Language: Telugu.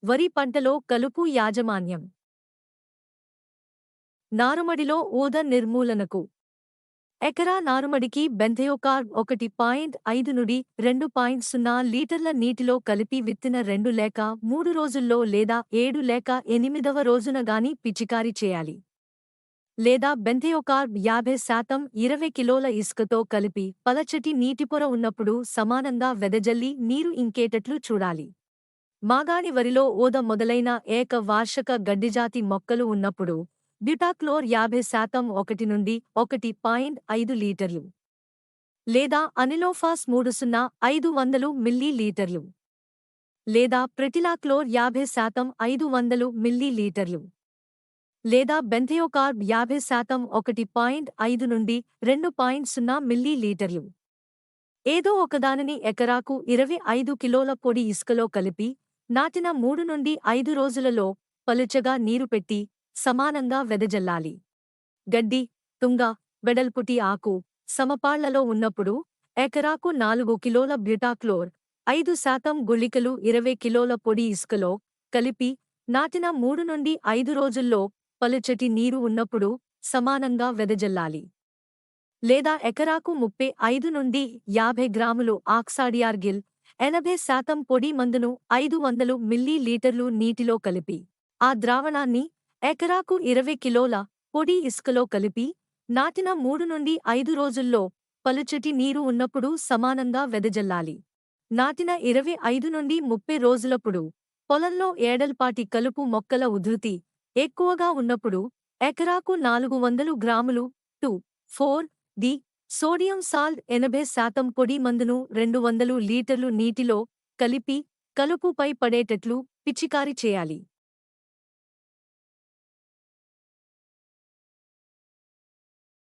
వరి పంటలో కలుపు యాజమాన్యం. నారుమడిలో ఊద నిర్మూలనకు ఎకరా నారుమడికి బెంథయోకార్బ్ 1.5 నుండి 2.0 లీటర్ల నీటిలో కలిపి విత్తిన 2 లేక 3 రోజుల్లో లేదా 7 లేక 8వ రోజున గాని పిచికారీ చేయాలి. లేదా బెంథయోకార్బ్ 50% 20 కిలోల ఇసుకతో కలిపి పలచటి నీటిపొర ఉన్నప్పుడు సమానంగా వెదజల్లి నీరు ఇంకేటట్లు చూడాలి. మాగాణి వరిలో ఊద మొదలైన ఏక వార్షిక గడ్డిజాతి మొక్కలు ఉన్నప్పుడు బ్యూటాక్లోర్ 50% 1 నుండి 1.5 లీటర్లు లేదా అనిలోఫాస్ 3,500 మిల్లీ లీటర్లు లేదా ప్రెటిలాక్లోర్ 50% 500 మిల్లీ లీటర్లు లేదా బెంథయోకార్బ్ 50% 1.5 నుండి 2.0 మిల్లీ లీటర్లు ఏదో ఒకదానిని ఎకరాకు 25 కిలోల పొడి ఇసుకలో కలిపి నాటిన 3 నుండి 5 రోజులలో పలుచగా నీరు పెట్టి సమానంగా వెదజల్లాలి. గడ్డి, తుంగ, వెడల్పుటి ఆకు సమపాళ్లలో ఉన్నప్పుడు ఎకరాకు 4 కిలోల బ్యూటాక్లోర్ 5% గుళికలు 20 కిలోల పొడి ఇసుకలో కలిపి నాటిన 3 నుండి 5 రోజుల్లో పలుచటి నీరు ఉన్నప్పుడు సమానంగా వెదజల్లాలి. లేదా ఎకరాకు 35 నుండి 50 గ్రాములు ఆక్సాడియార్గిల్ 80% పొడి మందును 500 మిల్లీ లీటర్లు నీటిలో కలిపి ఆ ద్రావణాన్ని ఎకరాకు 20 కిలోల పొడి ఇసుకలో కలిపి నాటిన 3 నుండి 5 రోజుల్లో పలుచటి నీరు ఉన్నప్పుడు సమానంగా వెదజల్లాలి. నాటిన 25 నుండి 30 రోజులప్పుడు పొలంలో ఏడల్పాటి కలుపు మొక్కల ఉధృతి ఎక్కువగా ఉన్నప్పుడు ఎకరాకు 400 గ్రాములు 2,4-డి సోడియం సాల్ట్ 80% పొడి మందును 200 లీటర్లు నీటిలో కలిపి కలుపుపై పడేటట్లు పిచికారీ చేయాలి.